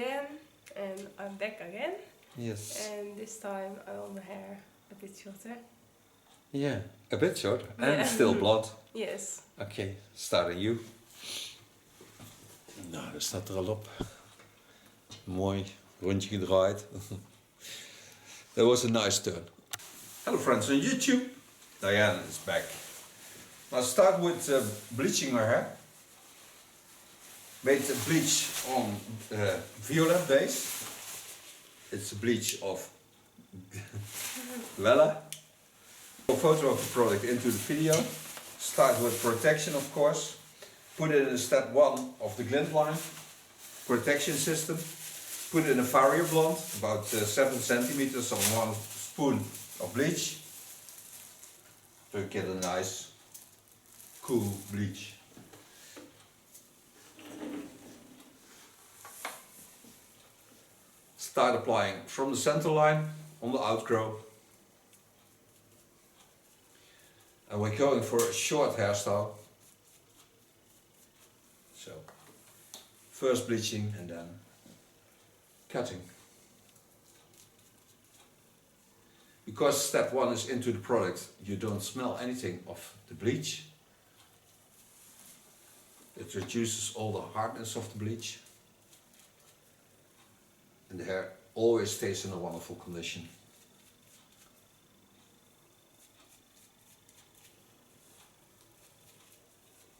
Dianne and I'm back again. Yes. And this time I want the hair a bit shorter. Yeah, a bit short and Yeah. still blond. Yes. Okay, starting you. Nou, dat staat er al op. Mooi, rondje gedraaid. That was a nice turn. Hello friends on YouTube. Dianne is back. I'll start with bleaching her hair. Made a bleach on violet base. It's a bleach of Wella. A photo of the product into the video. Start with protection, of course. Put it in step 1 of the glint line protection system. Put it in a Vario blonde, about 7 centimeters on 1 spoon of bleach. So you get a nice, cool bleach. Start applying from the center line on the outgrow. And we're going for a short hairstyle. So, first bleaching and then cutting. Because step 1 is into the product, you don't smell anything of the bleach. It reduces all the hardness of the bleach. And the hair always stays in a wonderful condition.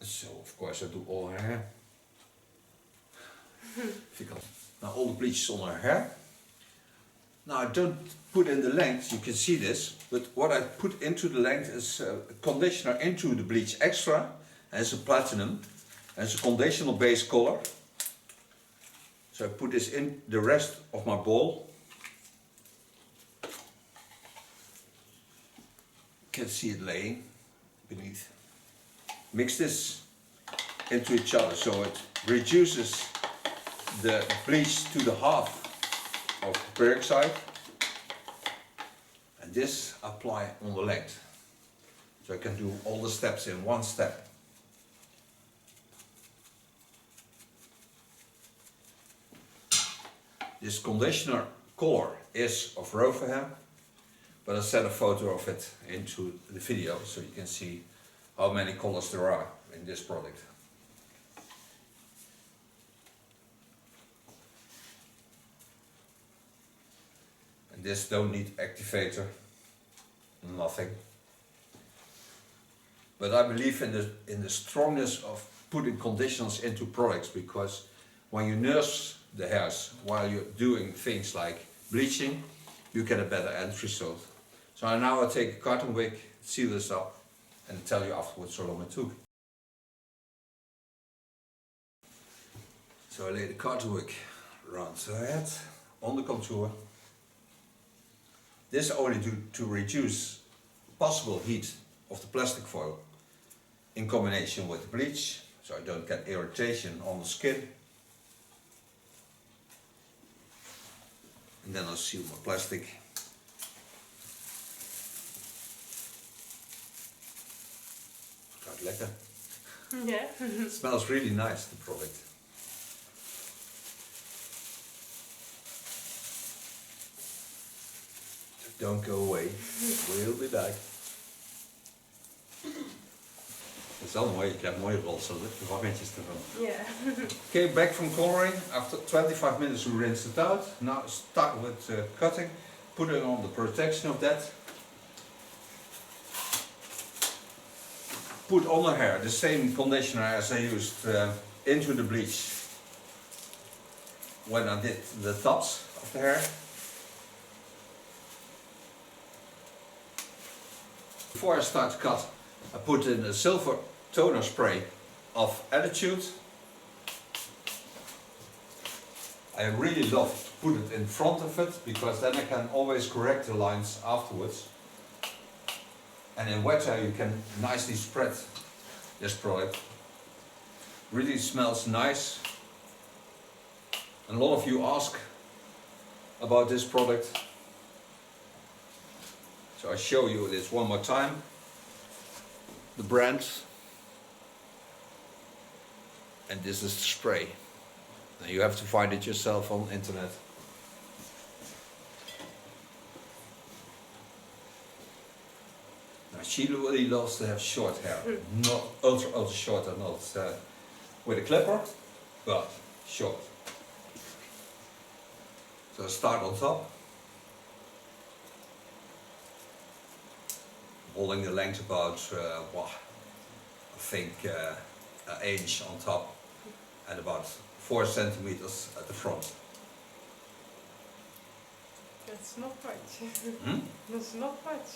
So of course I do all her hair. Now all the bleach is on her hair. Now I don't put in the length, you can see this, but what I put into the length is a conditioner into the bleach extra, and it's a platinum, and it's a conditional base color. So I put this in the rest of my bowl. You can see it laying beneath. Mix this into each other so it reduces the bleach to the half of the peroxide. And this apply on the length. So I can do all the steps in one step. This conditioner color is of Rover hair, but I set a photo of it into the video so you can see how many colors there are in this product. And this don't need activator, nothing. But I believe in the strongness of putting conditioners into products, because when you nurse the hairs while you're doing things like bleaching, you get a better end result. So now I take a cotton wick, seal this up, and tell you afterwards how long it took. So I lay the cotton wick around her head, on the contour. This only to reduce possible heat of the plastic foil in combination with the bleach, so I don't get irritation on the skin. And then I'll seal my plastic. Quite lekker. Yeah. It smells really nice, the product. So don't go away, we'll be back. Het is wel mooi, je krijgt mooie rolsel, de waggetjes ervan. Yeah. Okay, back from coloring. After 25 minutes we rinse it out. Now start with cutting, putting on the protection of that. Put on her hair the same conditioner as I used into the bleach when I did the tops of the hair. Before I start to cut, I put in a silver toner spray of Attitude. I really love to put it in front of it, because then I can always correct the lines afterwards. And in wet hair you can nicely spread this product. Really smells nice. And a lot of you ask about this product. So I show you this one more time. The brand. And this is the spray. Then you have to find it yourself on internet. Now she really loves to have short hair, not ultra short and not with a clipper, but short. So start on top, holding the length about, I think an inch on top and about 4 centimeters at the front. Dat is nog kort. Dat is nog kort.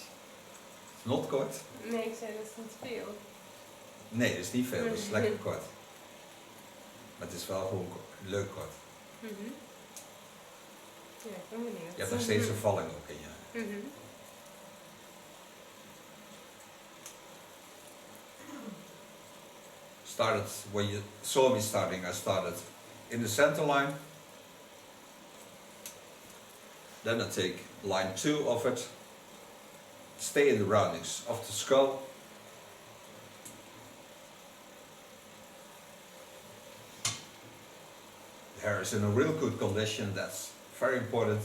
is not kort? Nee, ik zei dat is niet veel. Nee, dat is niet veel, dat is lekker kort. Maar het is wel gewoon leuk kort. Ja, ik ben benieuwd. Je hebt nog steeds een valling ook in je. Started, when you saw me starting, I started in the center line. Then I take line 2 of it, stay in the roundings of the skull. The hair is in a real good condition, that's very important,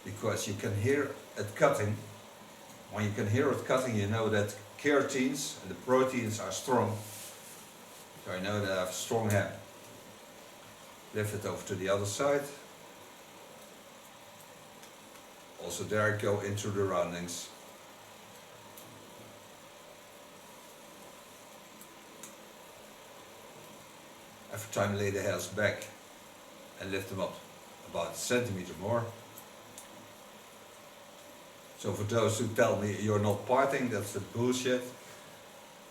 because you can hear it cutting. When you can hear it cutting, you know that keratins and the proteins are strong. So I know that I have strong hair. Lift it over to the other side. Also there I go into the roundings. Every time I lay the hairs back and lift them up about a centimeter more. So for those who tell me you're not parting, that's the bullshit.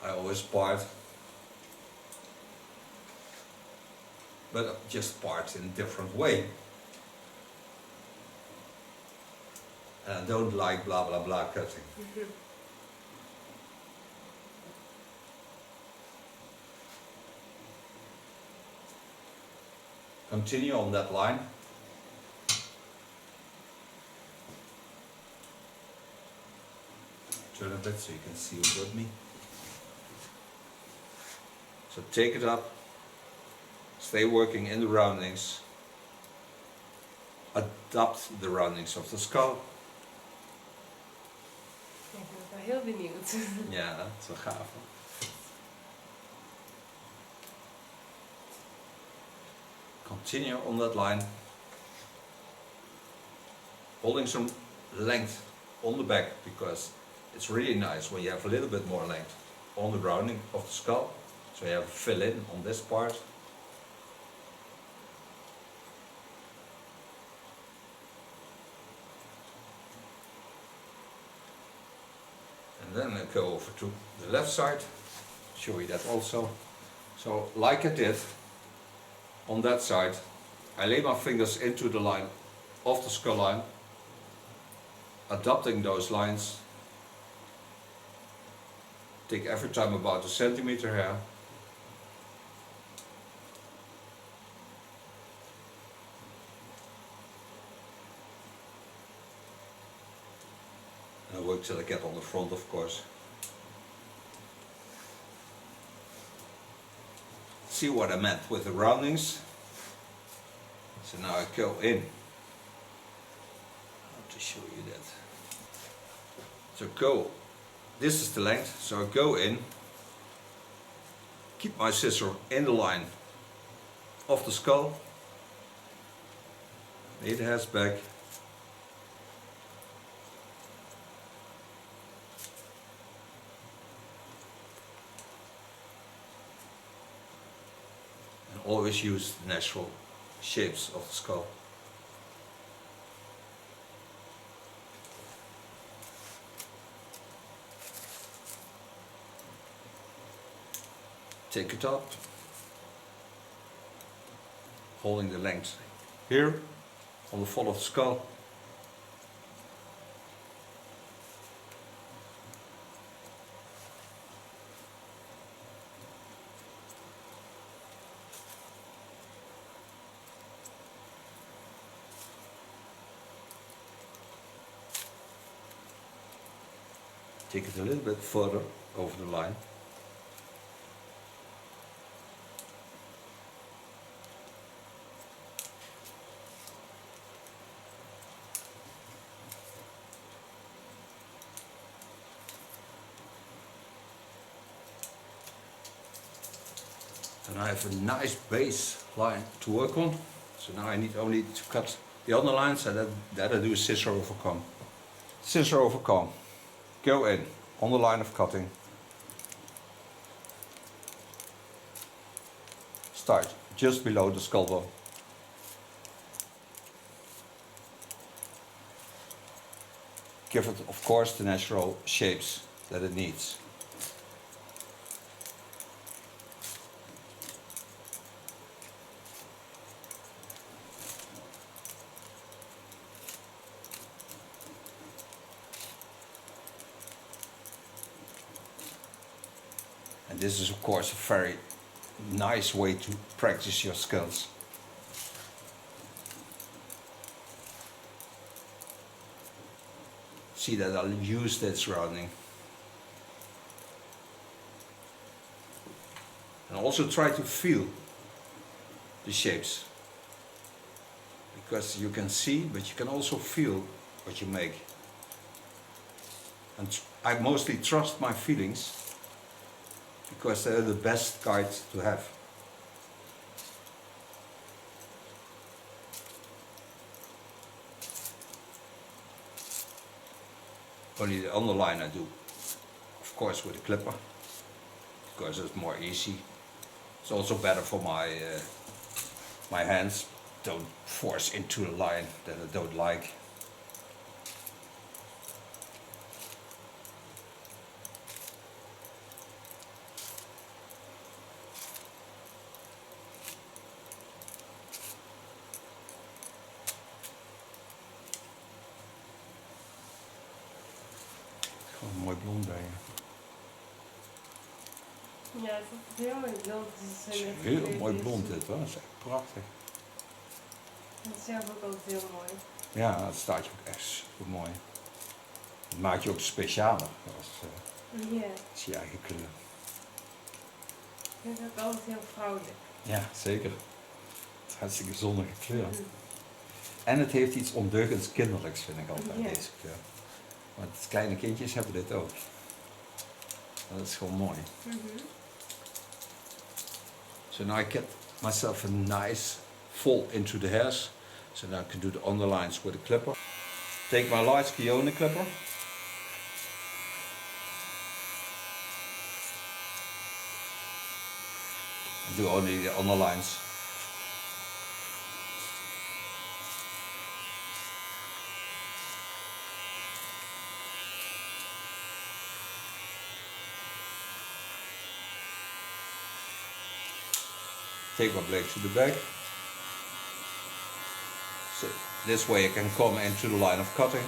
I always part. But just part in a different way. And I don't like blah blah blah cutting. Continue on that line. Turn a bit so you can see it with me. So take it up. Stay working in the roundings. Adapt the roundings of the skull. Ik ben wel heel benieuwd. Ja, dat is wel gaaf. Continue on that line. Holding some length on the back, because it's really nice when you have a little bit more length on the rounding of the skull. So you have a fill in on this part. And then I go over to the left side, show you that also. So like I did on that side, I lay my fingers into the line of the skull line, adapting those lines. Take every time about a centimeter hair. And I work till I get on the front, of course. See what I meant with the roundings? So now I go in. How to show you that? So go. This is the length, so I go in, keep my scissor in the line of the skull, lay the hairs back, and always use the natural shapes of the skull. Take it up, holding the length here on the fall of the skull. Take it a little bit further over the line. And I have a nice base line to work on. So now I need only to cut the underlines, and that I do a scissor over comb. Scissor over comb. Go in on the line of cutting. Start just below the skull bone. Give it, of course, the natural shapes that it needs. And this is, of course, a very nice way to practice your skills. See that I'll use this rounding. And also try to feel the shapes. Because you can see, but you can also feel what you make. And I mostly trust my feelings, because they're the best guide to have. Only the underline I do, of course, with a clipper, because it's more easy. It's also better for my hands. Don't force into a line that I don't like. Gewoon een mooi blond bij je. Ja, het is heel mooi blond. Het is heel mooi blond dit hoor, dat is echt prachtig. Dat is zelf ook altijd heel mooi. Ja, dat staat je ook echt super mooi. Dat maakt je ook specialer als je eigen kleur. Ik vind het ook altijd heel vrouwelijk. Ja, zeker. Het is hartstikke zonnige kleur. En het heeft iets ondeugends kinderlijks, vind ik altijd, deze kleur. Want kleine kindjes hebben dit ook. Dat is gewoon mooi. So now I get myself a nice fold into the hairs. So now I can do the underlines with a clipper. Take my large Kiona clipper. And do only the underlines. Take my blade to the back. So this way I can come into the line of cutting,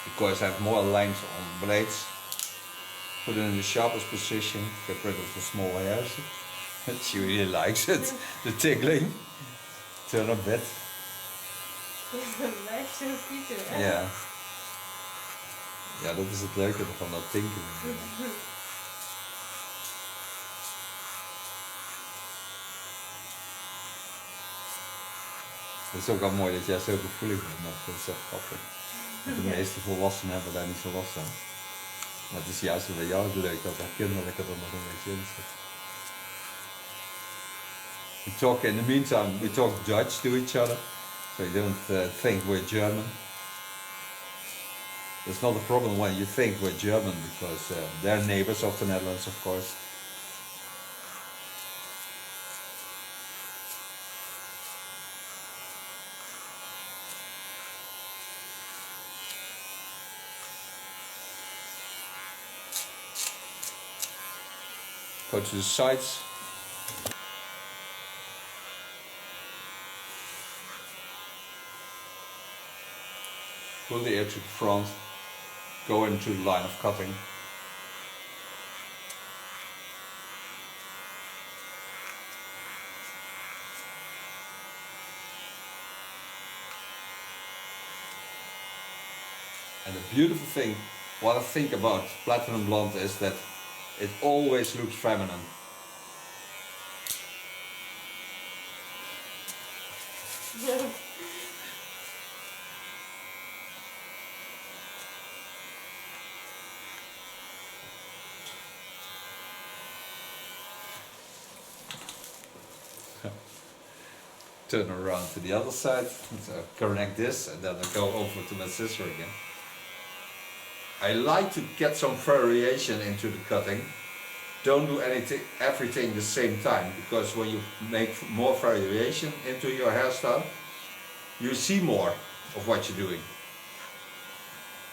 because I have more length on blades. Put it in the sharpest position, get rid of the small hairs. She really likes it, the tickling. Turn a bit. Blijft zo pieken. Ja. Ja, dat is het leuke van dat tinkelen. Het is ook wel mooi dat jij zo gevoelig bent, dat is echt grappig. De meeste volwassenen hebben daar niet zo last van. Maar het is juist bij jou leuk dat dat kinderlijke er nog een beetje in zit. We talk in the meantime, we talk Dutch to each other, so you don't think we're German. It's not a problem when you think we're German, because they're neighbors of the Netherlands, of course. Go to the sides. Pull the ear to the front. Go into the line of cutting. And the beautiful thing, what I think about platinum blonde is that it always looks feminine. turn around to the other side, so connect this, and then I go over to my scissor again. I like to get some variation into the cutting. Don't do everything the same time, because when you make more variation into your hairstyle, you see more of what you're doing.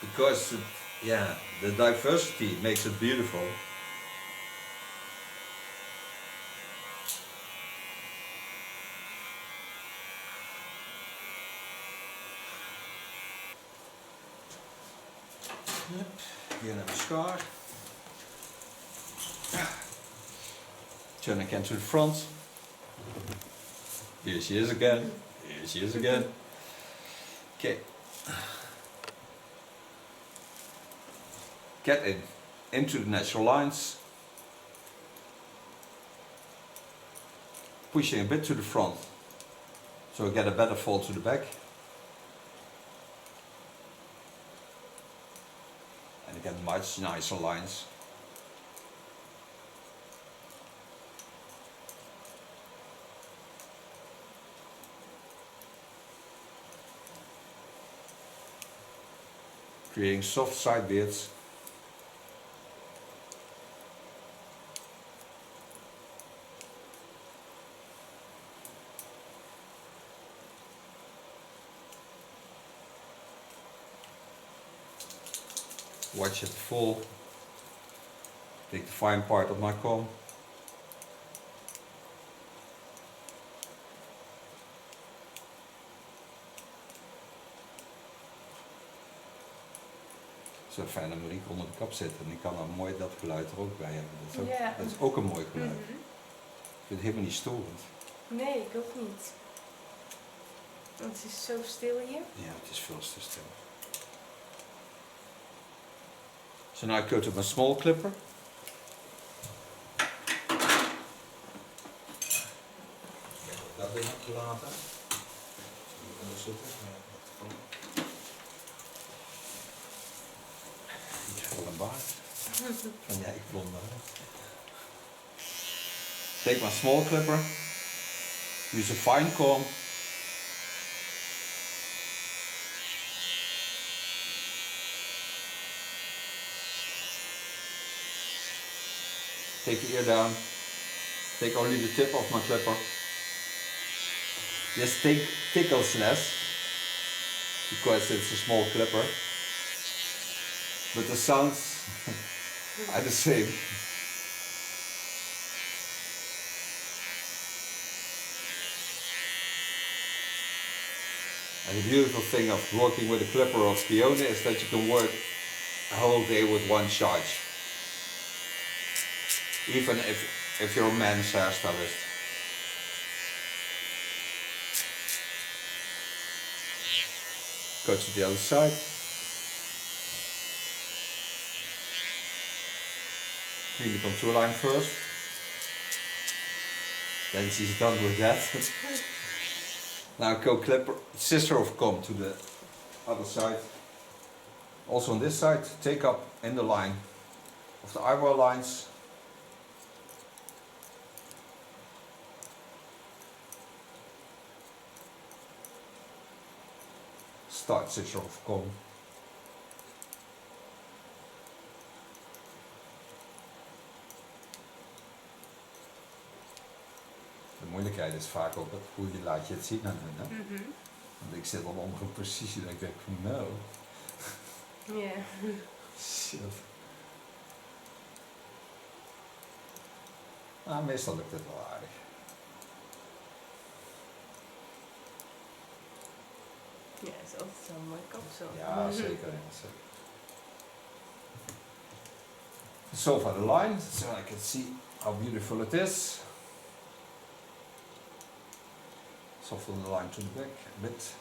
Because, yeah, the diversity makes it beautiful. Hier naar de schaar. Turn again to the front. Here she is again. Here she is again. Okay. Get into the natural lines. Pushing a bit to the front, so I get a better fall to the back. And again, much nicer lines. Creating soft side beards. Watch it fall. Take the fine part of my comb. Zo fijn, dan moet ik onder de kap zitten en ik kan dan mooi dat geluid er ook bij hebben. Dat is ook een mooi geluid. Ik vind het helemaal niet storend. Nee, ik ook niet. Want het is zo stil hier. Ja, het is veel te stil. So now I go to my small clipper. Dat ding heb je laten. Ik heb wel een baard. Van jij, ik blonde. Take my small clipper. Use a fine comb. Take the ear down. Take only the tip of my clipper. Just tickles less, because it's a small clipper. But the sounds are the same. And the beautiful thing of working with a clipper of Dianne is that you can work a whole day with one charge. Even if you're a man's hairstylist. Go to the other side. Clean the contour line first. Then she's done with that. Now go clipper, scissor of comb to the other side. Also on this side, take up in the line of the eyebrow lines. Start scissor of comb. De moeilijkheid is vaak ook hoe je laat je het zien aan hun. Hè? Want ik zit dan onder een precisie dat ik denk van nou. Ja. Shit. Nou, meestal lukt het wel aardig. Ja, het is altijd zo'n mooi kapsel. Ja, zeker. Zeker. So far the line, so I can see how beautiful it is. Soften the line to the back a bit.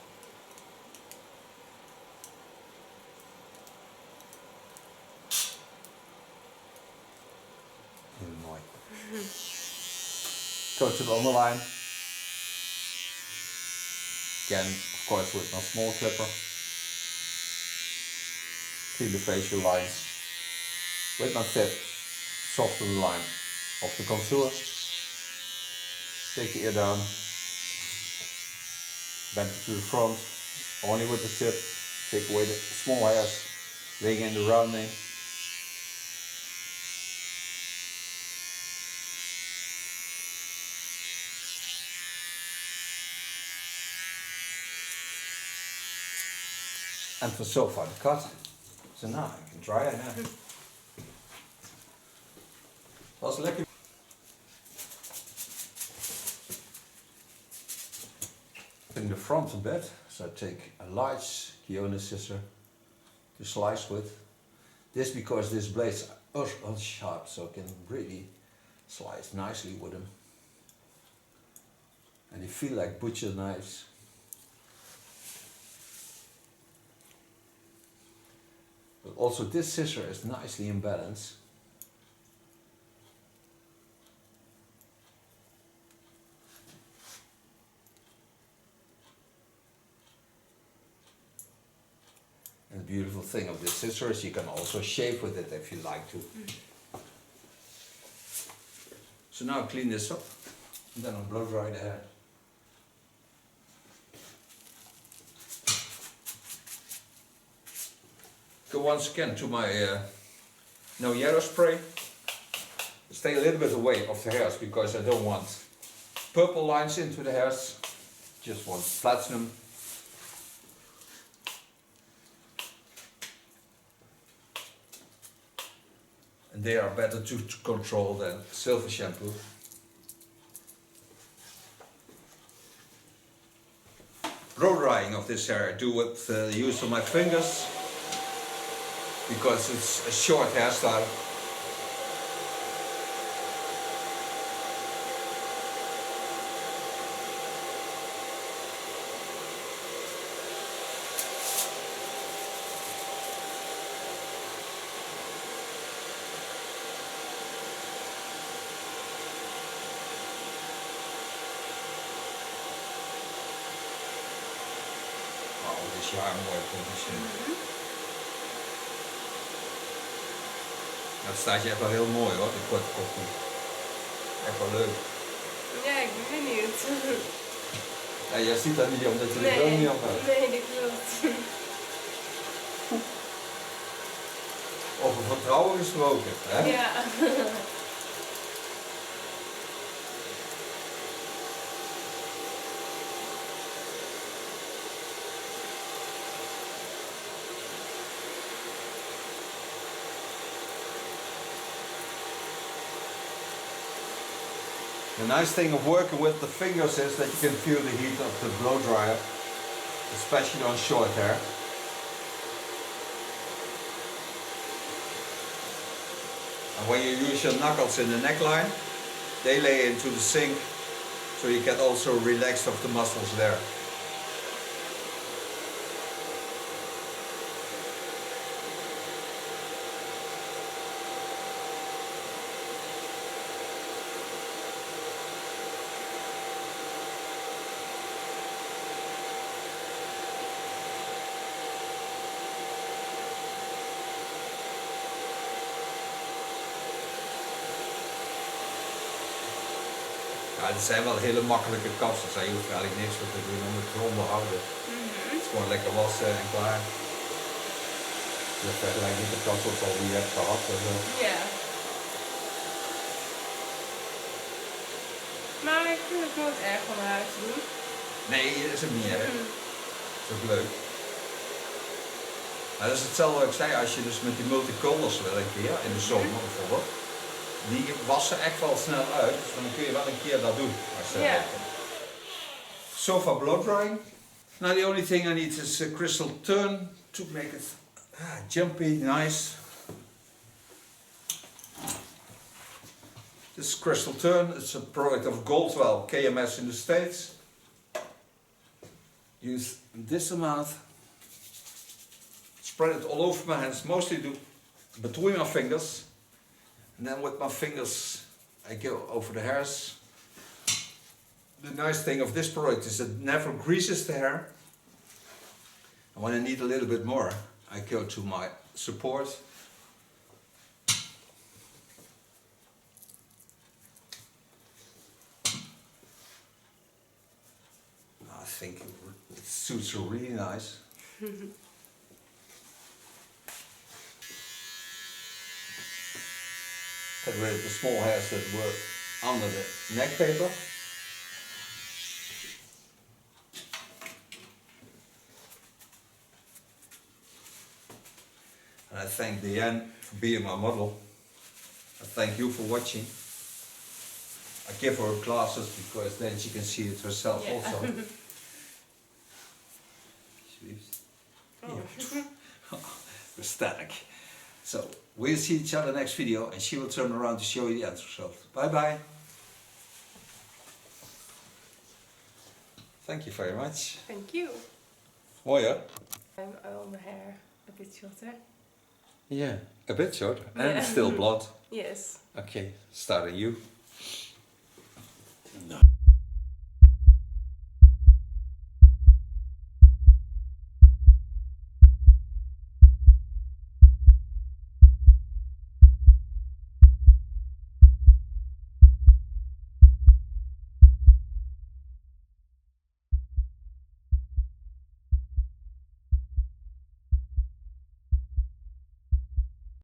Heel mooi. Go to the underline. Again, of course, with my small clipper. Clean the facial lines. With my tip, soften the line of the contour. Take the ear down. bend it to the front, only with the tip, take away the small hairs, laying in the rounding. And for so far the cut. So now I can try it now. Was lekker. In the front a bit, so I take a large Dianne scissor to slice with. This because this blades are sharp, so I can really slice nicely with them. And they feel like butcher knives. But also this scissor is nicely in balance. And the beautiful thing of this scissor is you can also shave with it if you like to. So now I clean this up and then I'll blow dry the hair. Go once again to my no yellow spray. Stay a little bit away of the hairs because I don't want purple lines into the hairs. Just want platinum. And they are better to control than silver shampoo. Blow drying of this hair I do with the use of my fingers because it's a short hairstyle. Dit jaar mooi condition. Dat staat je echt wel heel mooi hoor, die korte koppie. Echt wel leuk. Ja, ik ben benieuwd. Ja, jij ziet dat niet omdat je de bril niet op hebt. Nee, dat klopt. Over vertrouwen gesproken, hè? Ja. The nice thing of working with the fingers is that you can feel the heat of the blow dryer, especially on short hair. And when you use your knuckles in the neckline, they lay into the sink, so you get also relaxed of the muscles there. Ja, het zijn wel hele makkelijke kapsels. Je hoeft er eigenlijk niks voor te doen om het te onderhouden. Het is gewoon lekker wassen en klaar. Je vergelijkt niet de kapsels al die je hebt gehad. Ja. Maar ik vind het nooit erg om naar huis te doen. Nee, dat is het niet erg. Dat is ook leuk. Maar dat is hetzelfde wat ik zei, als je dus met die multicolors werkt hier, in de zomer bijvoorbeeld. Die wassen echt wel snel uit, dus dan kun je wel een keer dat doen. Ja. So far blow drying. Now the only thing I need is a crystal turn to make it jumpy, nice. This crystal turn is a product of Goldwell, K.S in the States. Use this amount. Spread it all over my hands, mostly do between my fingers. And then with my fingers I go over the hairs. The nice thing of this product is it never greases the hair. And when I need a little bit more, I go to my support. I think it suits her really nice. Get rid of the small hairs that were under the neck paper. And I thank Dianne for being my model. I thank you for watching. I give her glasses because then she can see it herself Yeah. also. Oh. Ecstatic. So we'll see each other next video and she will turn around to show you the end result. Bye bye. Thank you very much. Thank you. Mooi I'm on the hair a bit shorter. Yeah, a bit short and Yeah. still blonde. Yes. Okay, starting you. No.